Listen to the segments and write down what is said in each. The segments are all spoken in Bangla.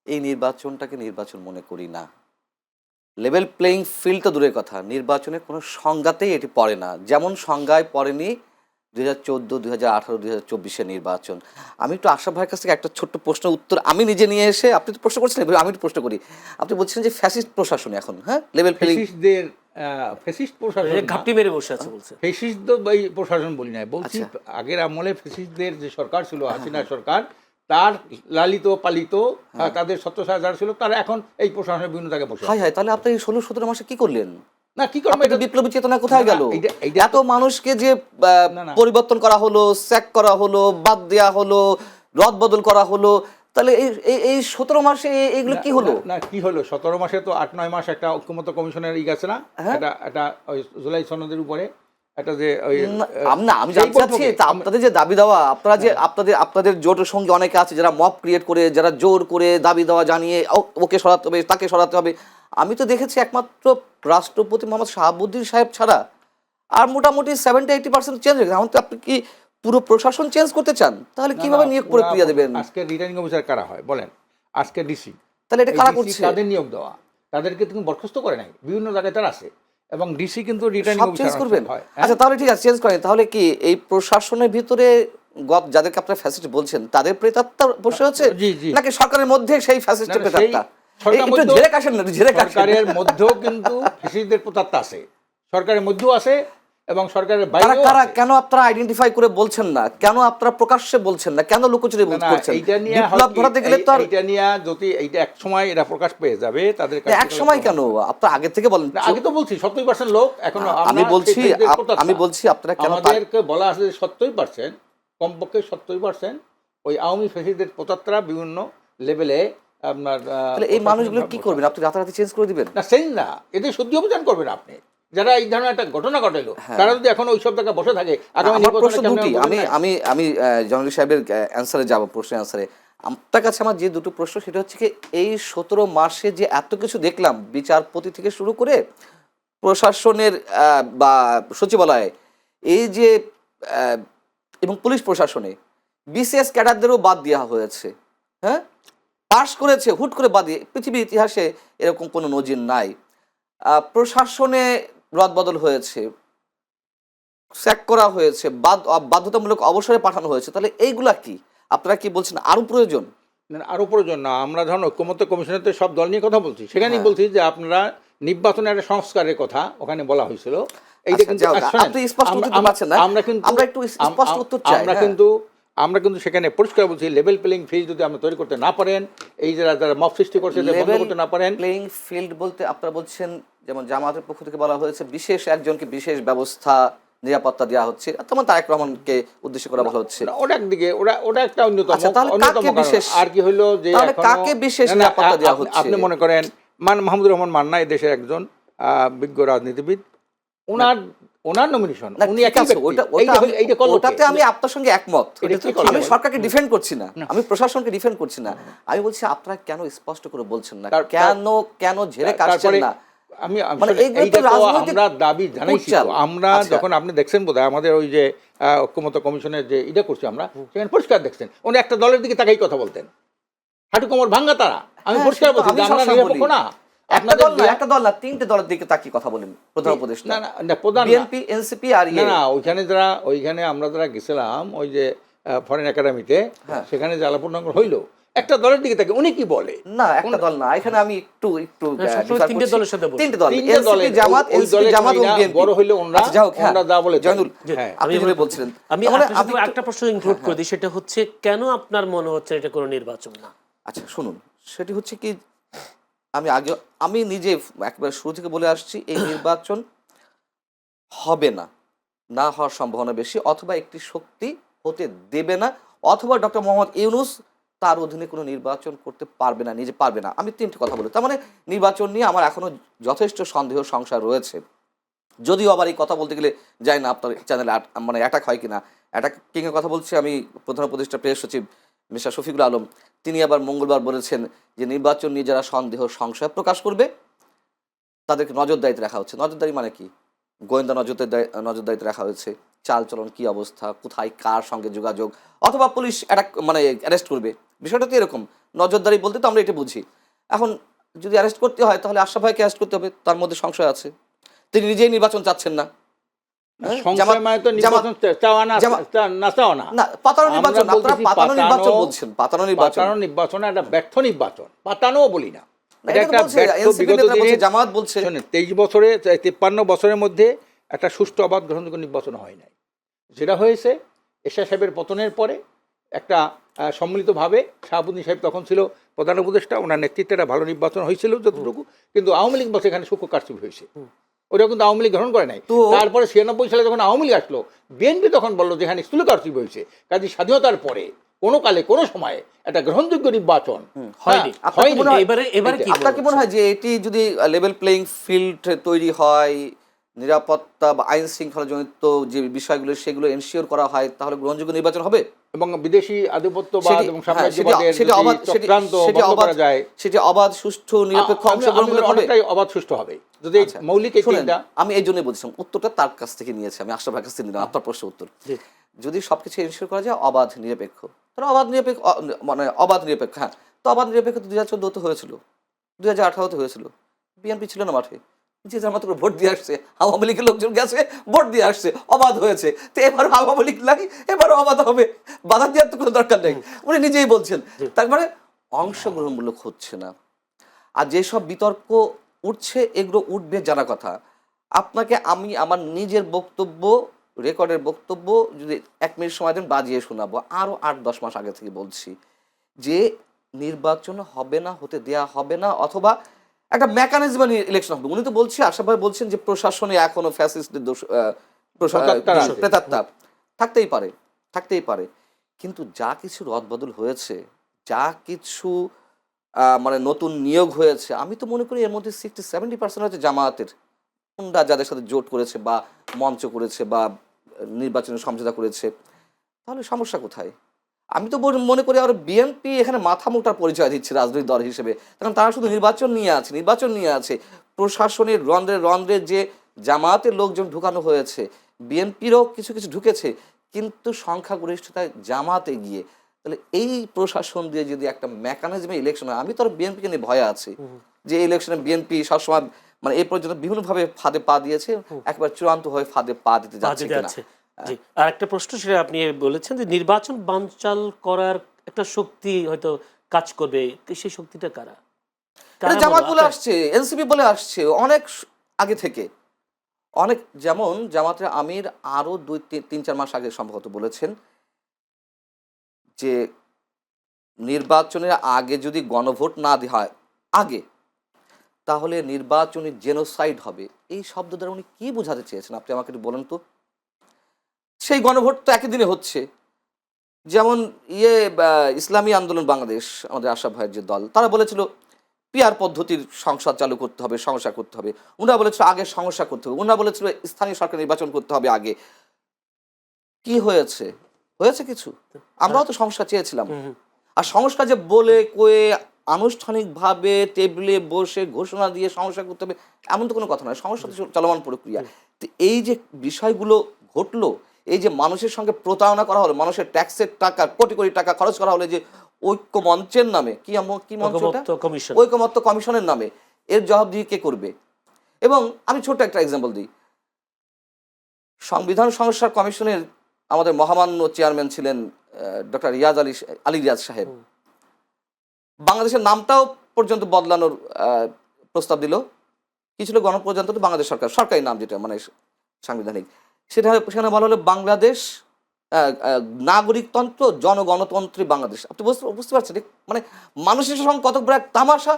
এই নির্বাচনটাকে নির্বাচন মনে করি না। লেভেল প্লেইং ফিল্ড তো দূরের কথা, নির্বাচনের কোনো সংজ্ঞাতেই এটি পড়ে না। যেমন সংজ্ঞায় পড়েনি 2014, 2018, 2024-এর নির্বাচন। আমি একটু আশরাফ ভাইয়ের কাছ থেকে একটা ছোট্ট প্রশ্নের উত্তর আমি নিজে নিয়ে এসে, আপনি তো প্রশ্ন করছিলেন, এবার আমি একটু প্রশ্ন করি। আপনি বলছিলেন যে ফ্যাসিস্ট প্রশাসন এখন, হ্যাঁ, লেভেল প্লেইং ফ্যাসিস্টদের ফ্যাসিস্ট প্রশাসন না, ঘাপটি মেরে বসে আছে বলছে। ফ্যাসিস্ট তো এই প্রশাসন বলি নাই, বলছি আচ্ছা। আগের আমলে ফ্যাসিস্টদের যে সরকার ছিল, হাসিনা সরকার, তার লালিত পালিত তাদের ছত্রছায়া যারা ছিল, তারা এখন এই প্রশাসনের বিভিন্ন জায়গায় বসে হাই আছে। হাই, তাহলে আপনি এই 16-17 মাসে কি করলেন? না কি করবে, আপনাদের বিপ্লবী চেতনা কোথায় গেল? এত মানুষকে যে না, না। পরিবর্তন করা হলো, স্যাক করা হলো, বাদ দেওয়া হলো, রদ বদল করা হলো, তাহলে এই এই এই 17 মাসে এইগুলো কি হলো? না কি হলো, 17 মাসে তো 8-9 মাস একটা ঐক্যমত্য কমিশনের গেছে না, হ্যাঁ। এটা ওই জুলাই সনদের উপরে একটা যে ওই আমি সেই জানতে চাচ্ছি, বৈঠকে তা আপনাদের যে দাবি দেওয়া, আপনারা যে আপনাদের জোটের সঙ্গে অনেকে আছে যারা মব ক্রিয়েট করে, যারা জোর করে দাবি দেওয়া জানিয়ে ওকে সরাতে হবে, তাকে সরাতে হবে, আমি তো দেখেছি একমাত্র রাষ্ট্রপতি মোহাম্মদ শাহাবুদ্দিন সাহেব ছাড়া আর মোটামুটি 70-80% চেঞ্জ হয়ে গেছে। এখন তো আপনি কি পুরো প্রশাসন চেঞ্জ করতে চান? তাহলে কিভাবে নিয়োগ প্রক্রিয়া দেবেন? আজকে রিটার্নিং অফিসার কারা হয় বলেন, আজকে ডিসি, তাহলে এটা কারা করছে? তাদের নিয়োগ দেওয়া, তাদেরকে তুমি বরখাস্ত করে নাই, বিভিন্ন জায়গায় তারা আছে, এবং ডিসি কিন্তু রিটার্নিং সব অফিসার চেঞ্জ করবেন? হয়। আচ্ছা তাহলে ঠিক আছে, চেঞ্জ করেন। তাহলে কি এই প্রশাসনের ভিতরে যাদেরকে আপনারা ফ্যাসিস্ট বলছেন তাদের প্রেতাত্মা বসে আছে, জি, জি। নাকি সরকারের মধ্যে সেই ফ্যাসিস্টের না, না, সেই প্রেতাত্মা? সরকারের একটু মধ্যেও- ঝেড়ে কাশেন না, ঝেড়ে কাশেন। সরকারের মধ্যেও কিন্তু ফ্যাসিস্টদের প্রতাত্তা আছে, সরকারের মধ্যেও আছে এবং সরকারের কারা বাইরেও কারা আছে। কেন আপনারা আইডেন্টিফাই করে বলছেন না? কেন আপনারা প্রকাশ্যে বলছেন না? কেন লুকোচুরি না, না, করছেন? এইটা নিয়ে বিপ্লব ধরাতে গেলে তো আর এইটা নিয়ে যদি এইটা এক সময় এটা প্রকাশ পেয়ে যাবে তাদের কাছে, এক সময় কেন? আপনারা আগে থেকে বলেন। না, আগে তো বলছি 70% লোক এখন আমি বলছি আপনারা কেন আমাদেরকে বলা আছে যে 70%, কমপক্ষে 70% ওই আওয়ামী ফ্যাসিস্টদের প্রতাত্রা বিভিন্ন লেভেলে আপনার তাহলে এই মানুষগুলো কি করবেন? আপনি রাতারাতি চেঞ্জ করে দিবেন? না সেই না, এদের শুদ্ধি অভিযান করবেন আপনি, যারা এই ধরনের একটা ঘটনা ঘটাইলো তারা যদি এখন ওই সব জায়গায় বসে থাকে আগামী আমার প্রশ্ন নির্বাচনে দুটি, কেমন হবে? আমি জনরী সাহেবের অ্যান্সারে যাব, প্রশ্নের অ্যান্সারে। আপনার কাছে আমার যে দুটো প্রশ্ন, সেটা হচ্ছে কি, এই 17 মাসে যে এত কিছু দেখলাম, বিচারপতি থেকে শুরু করে প্রশাসনের বা সচিবালয়ে, এই যে এবং পুলিশ প্রশাসনে বিসিএস ক্যাডারদেরও বাদ দেওয়া হয়েছে, হ্যাঁ, পাশ করেছে হুট করে বাদ দিয়ে, পৃথিবীর ইতিহাসে এরকম কোনো নজির নাই। প্রশাসনে রদবদল হয়েছে, স্যাক করা হয়েছে, বাধ্যতামূলক অবসরে পাঠানো হয়েছে, তাহলে এইগুলা কি আপনারা কি বলছেন আরো প্রয়োজন? না, আরো প্রয়োজন না। আমরা ধরুন ঐক্যমত্য কমিশনের তো সব দল নিয়ে কথা বলছি, সেখানেই হ্যাঁ। বলছি যে আপনারা নির্বাচনের একটা সংস্কারের কথা ওখানে বলা হয়েছিল। এইটা কিন্তু আপনি স্পষ্ট উত্তর দিতে পারছেন না, আমরা একটু স্পষ্ট উত্তর চাই। আমরা কিন্তু সেখানে পরিষ্কার বলছি, লেভেল প্লেইং ফিল্ড যদি আমরা তৈরি করতে না পারেন, এই যারা মব সৃষ্টি করছে বন্ধ করতে না পারেন। প্লেইং ফিল্ড বলতে আপনারা বলছেন, যেমন জামাতের পক্ষ থেকে বলা হয়েছে বিশেষ একজনকে বিশেষ ব্যবস্থা নিরাপত্তা দেওয়া হচ্ছে, তেমন তারেক রহমানকে উদ্দেশ্য করে বলা হচ্ছে। ওটা একদিকে, ওটা একটা অন্যতম কাকে কারণ। বিশেষ, আর কি হইলো যে কাকে বিশেষ নিরাপত্তা দেওয়া হচ্ছে? আপনি মনে করেন মাহমুদুর রহমান মান্না এই দেশের একজন বিজ্ঞ রাজনীতিবিদ, ওনার নমিনেশন, উনি একই ব্যক্তি। ওটাতে আমি আপনার সঙ্গে একমত। আমি সরকারকে ডিফেন্ড করছি না, আমি প্রশাসনকে ডিফেন্ড করছি না। আমি বলছি আপনারা কেন স্পষ্ট করে বলছেন না, কেন ঝেড়ে কাটছেন না? আমরা দাবি জানাইছি, আমরা যখন আপনি দেখছেন বোধহয় আমাদের ওই যে ঐক্যমত্য কমিশনের যে এটা করছি আমরা, সেখানে পরিষ্কার দেখছেন উনি একটা দলের দিকে তাকাই কথা বলতেন, হাঁটু কোমর ভাঙ্গা তারা। আমি পরিষ্কার বলছি আমরা নিরপেক্ষ না, একটা দল না, তিনটে দলের দিকে তাকিয়ে কথা বলেন প্রধান উপদেষ্টা। না প্রধান বিএনপি, এনসিপি আর না ওইখানে আমরা যারা গেছিলাম ওই যে ফরেন একাডেমিতে, সেখানে যে আলাপনগর হইলো, একটা দলের দিকে তাকে উনি কি বলে না, একটা দল না, এখানে আমি একটু তিনটে দলের সাথে বলছি। তিনটে দল, এনসিপি, জামাত, এনসিপি, জামাত ও বিএনপি বড় হইলো ওনরা যা বলে। জয়নুল, আপনি যেটা বলছিলেন, আমি একটা প্রশ্ন ইনক্লুড করে দিই, সেটা হচ্ছে কেন আপনার মনে হচ্ছে এটা কোনো নির্বাচন না? আচ্ছা শুনুন, সেটি হচ্ছে কি, আমি নিজে একবার শুরু থেকে বলে আসছি, এই নির্বাচন হবে না, না হওয়ার সম্ভাবনা বেশি, অথবা একটি শক্তি হতে দেবে না, অথবা ডক্টর মোহাম্মদ ইউনূস তার অধীনে কোনো নির্বাচন করতে পারবে না, নিজে পারবে না। আমি তিনটি কথা বলি, তার মানে নির্বাচন নিয়ে আমার এখনো যথেষ্ট সন্দেহ সংশয় রয়েছে। যদিও আবার এই কথা বলতে গেলে যাই না আপনার চ্যানেলে মানে অ্যাটাক হয় কিনা। অ্যাটাক কিংয়ের কথা বলছি আমি, প্রধান উপদেষ্টা প্রেস সচিব মিস্টার শফিকুল আলম, তিনি আবার মঙ্গলবার বলেছেন যে নির্বাচন নিয়ে যারা সন্দেহ সংশয় প্রকাশ করবে তাদেরকে নজরদারিতে রাখা হচ্ছে। নজরদারি মানে কি? গোয়েন্দা নজরদারিতে রাখা হয়েছে, চাল চলন কী অবস্থা, কোথায় কার সঙ্গে যোগাযোগ, অথবা পুলিশ অ্যারেস্ট করবে, বিষয়টা তো এরকম, নজরদারি বলতে তো আমরা এটা বুঝি। এখন যদি অ্যারেস্ট করতে হয় তাহলে আশরাফ ভাইকে অ্যারেস্ট করতে হবে, তার মধ্যে সংশয় আছে, তিনি নিজেই নির্বাচন চাচ্ছেন না। হ্যাঁ? সংশয় মানে তো নির্বাচন চাওয়া না, না চাওয়া না। না, পাতানো নির্বাচন, আমরা আপনারা বলতেছি পাতানো নির্বাচন বলছেন, পাতানো নির্বাচন। পাতানো নির্বাচন একটা ব্যর্থ নির্বাচন, পাতানোও বলি না। না, এটা এটা তো একটা বলছে, ব্যর্থ NCP বিগত নেতা বলছে, দিনের, জামাত বলছে। শোনেন 23 বছরে 53 বছরের মধ্যে একটা সুষ্ঠু অবাধ গ্রহণযোগ্য নির্বাচন হয় নাই। যেটা হয়েছে এরশাদ সাহেবের পতনের পরে একটা সম্মিলিতভাবে, শাহাবুদ্দিন সাহেব তখন ছিল প্রধান উপদেষ্টা, ওনার নেতৃত্বে একটা ভালো নির্বাচন হয়েছিল যতটুকু, কিন্তু আওয়ামী লীগ বলছে এখানে সূক্ষ্ম কারচুপি হয়েছে, ওটা কিন্তু আওয়ামী লীগ গ্রহণ করে নাই। তারপরে 96 সালে যখন আওয়ামী লীগ আসলো, বিএনপি তখন বললো যে এখানে স্থূল কারচুপি হয়েছে। কাজে স্বাধীনতার পরে কোনো কালে কোনো সময় একটা গ্রহণযোগ্য নির্বাচন হয়নি। আপনার কি মনে হয়- এবারে কি আপনার কি মনে হয় যে এটি যদি লেভেল প্লেইং ফিল্ড তৈরি হয়, নিরাপত্তা বা আইন শৃঙ্খলা জনিত যে বিষয়গুলো সেগুলো এনশিওর করা হয়, তাহলে গ্রহণযোগ্য নির্বাচন হবে? এবং বিদেশি আধিপত্যবাদ সেটি- এবং হ্যাঁ, সাম্রাজ্যবাদের সেটি অবাধ, যদি চক্রান্ত বন্ধ করা যায়, সেটি অবাধ, সুষ্ঠু, নিরপেক্ষ অংশগ্রহণমূলক হবে? অনেকটাই অবাধ সুষ্ঠু হবে যদি আচ্ছা, মৌলিক এই শুনেন, তিনটা। আমি এই জন্যই বলছিলাম, উত্তরটা তার কাছ থেকে নিয়েছি, আমি আশরাফ ভাইয়ের কাছ থেকে নিলাম আপনার প্রশ্নের উত্তর। জি। যদি সবকিছু এনশিওর করা যায় অবাধ নিরপেক্ষ, তাহলে অবাধ নিরপেক্ষ, মানে অবাধ নিরপেক্ষ, হ্যাঁ, তো অবাধ নিরপেক্ষ তো 2014 হয়েছিল, 2018 হয়েছিল, বিএনপি ছিল না মাঠে, যে যার মাত্র ভোট দিয়ে আসছে, আওয়ামী লীগের লোকজন গেছে ভোট দিয়ে আসছে, অবাধ হয়েছে। তো এবার আওয়ামী লীগ নাই, এবারও অবাধ হবে, বাধা দেওয়ার তো কোনো দরকার নেই, উনি নিজেই বলছেন। তার মানে অংশগ্রহণমূলক হচ্ছে না। আর যেসব বিতর্ক উঠছে এগুলো উঠবে জানা কথা। আপনাকে আমি আমার নিজের বক্তব্য, রেকর্ডের বক্তব্য যদি 1 মিনিট সময় দেন বাজিয়ে শোনাবো, আরও 8-10 মাস আগে থেকে বলছি যে নির্বাচন হবে না, হতে দেয়া হবে না, অথবা একটা মেকানিজম নিয়ে ইলেকশন হবে। উনি তো বলছে, আশরাফ ভাই বলছেন যে প্রশাসনে এখনো ফ্যাসিস্টদের দোষ, প্রেতাত্মারা আছে। প্রেতাত্মা থাকতেই পারে, থাকতেই পারে, কিন্তু যা কিছু রদবদল হয়েছে, যা কিছু মানে নতুন নিয়োগ হয়েছে, আমি তো মনে করি এর মধ্যে 60-70% হচ্ছে জামায়াতের গুন্ডা, যাদের সাথে জোট করেছে বা মঞ্চ করেছে বা নির্বাচনের সমঝোতা করেছে। তাহলে সমস্যা কোথায়? আমি তো মনে করি আর বিএনপি এখানে মাথা মোটার পরিচয় দিচ্ছে রাজনৈতিক দল হিসেবে, কারণ তারা শুধু নির্বাচন নিয়ে আছে। প্রশাসনের রন্ধ্রে রন্ধ্রে যে জামায়াতের লোকজন ঢুকানো হয়েছে, বিএনপিরও কিছু কিছু ঢুকেছে, কিন্তু সংখ্যাগরিষ্ঠতায় জামাতে গিয়ে, তাহলে এই প্রশাসন দিয়ে যদি একটা মেকানিজমে ইলেকশন হয়, আমি তো আর বিএনপিকে নিয়ে ভয়ে আছি যে ইলেকশনে বিএনপি সবসময় মানে এই পর্যন্ত বিভিন্নভাবে ফাঁদে পা দিয়েছে, একবার চূড়ান্ত হয়ে ফাঁদে পা দিতে যাচ্ছে কিনা। জি, আর একটা প্রশ্ন, সেটা আপনি বলেছেন যে নির্বাচন বানচাল করার একটা শক্তি হয়তো কাজ করবে, সেই শক্তিটা কারা? এটা জামাত বলে আসছে, এনসিপি বলে আসছে অনেক আগে থেকে, অনেক, যেমন জামাতের আমির আরো 2-3-4 মাস আগে সম্ভবত বলেছেন যে নির্বাচনের আগে যদি গণভোট না দেওয়া হয় আগে, তাহলে নির্বাচনী জেনোসাইড হবে। এই শব্দ দ্বারা উনি কি বোঝাতে চেয়েছেন আপনি আমাকে একটু বলেন তো। সেই গণভোট তো একই দিনে হচ্ছে, যেমন ইসলামী আন্দোলন বাংলাদেশ, আমাদের আশরাফ ভাইয়ের যে দল, তারা বলেছিল পিআর পদ্ধতির সংসদ চালু করতে হবে, সংস্কার করতে হবে। ওনারা বলেছিল আগে সংস্কার করতে হবে, ওনারা বলেছিল স্থানীয় সরকার নির্বাচন করতে হবে আগে। কি হয়েছে? হয়েছে কিছু? আমরাও তো সংস্কার চেয়েছিলাম। আর সংস্কার যে বলে কয়ে আনুষ্ঠানিকভাবে টেবিলে বসে ঘোষণা দিয়ে সংস্কার করতে হবে এমন তো কোনো কথা নয়, সংস্কার তো চলমান প্রক্রিয়া। তো এই যে বিষয়গুলো ঘটলো, এই যে মানুষের সঙ্গে প্রতারণা করা হলো, মানুষের ট্যাক্সের টাকা কোটি কোটি টাকা খরচ করা হলো, যে ঐক্য মঞ্চের নামে, কি মঞ্চ, ঐকমত্য কমিশনের নামে, এর জবাবদিহি কে করবে? এবং আমি ছোট্ট একটা এক্সাম্পল দিই, সংবিধান সংস্কার কমিশনের আমাদের মহামান্য চেয়ারম্যান ছিলেন ডক্টর আলী রিয়াজ সাহেব। বাংলাদেশের নামটাও পর্যন্ত বদলানোর প্রস্তাব দিল। কি ছিল? গণপ্রজাতন্ত্রী বাংলাদেশ সরকার, সরকারি নাম যেটা মানে সাংবিধানিক, সেখানে বলা হলো বাংলাদেশ নাগরিকতন্ত্র জনগণতন্ত্রী বাংলাদেশ। আপনি বুঝতে পারছেন মানে মানুষের সঙ্গে কত বড় এক তামাশা,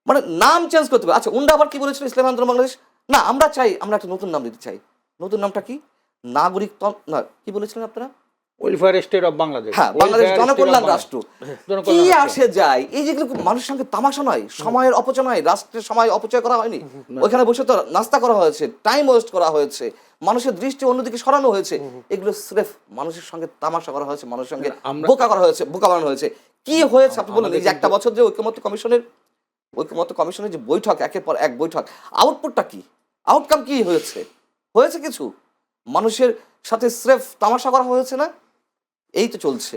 মানে নাম চেঞ্জ করতে হবে। আচ্ছা, উন্ডা আবার কি বলেছিল? ইসলামী আন্দোলন বাংলাদেশ না, আমরা একটা নতুন নাম দিতে চাই। নতুন নামটা কি? নাগরিকতন্ত্র না, কি বলেছিলেন আপনারা? Welfare state of Bangladesh. হ্যাঁ, বাংলাদেশ জনকল্যাণ রাষ্ট্র। কি আসে যায়? এই যেগুলো মানুষের সঙ্গে তামাশা নয়, সময়ের অপচয় নয়, রাষ্ট্রের সময় অপচয় করা হয়নি। ওইখানে বসে তো নাস্তা করা হয়েছে, টাইম ওয়েস্ট করা হয়েছে, মানুষের দৃষ্টি অন্যদিকে সরানো হয়েছে। এগুলো স্রেফ মানুষের সঙ্গে তামাশা করা হয়েছে, মানুষের সঙ্গে বোকা করা হয়েছে, বোকা বানানো হয়েছে। কি হয়েছে আপনি বলুন? এই যে একটা বছর যে ঐক্যমত্য কমিশনের যে বৈঠক, একের পর এক বৈঠক, আউটপুটটা কি? আউটকাম কি হয়েছে? হয়েছে কিছু? মানুষের সাথে স্রেফ তামাশা করা হয়েছে না? এই তো চলছে।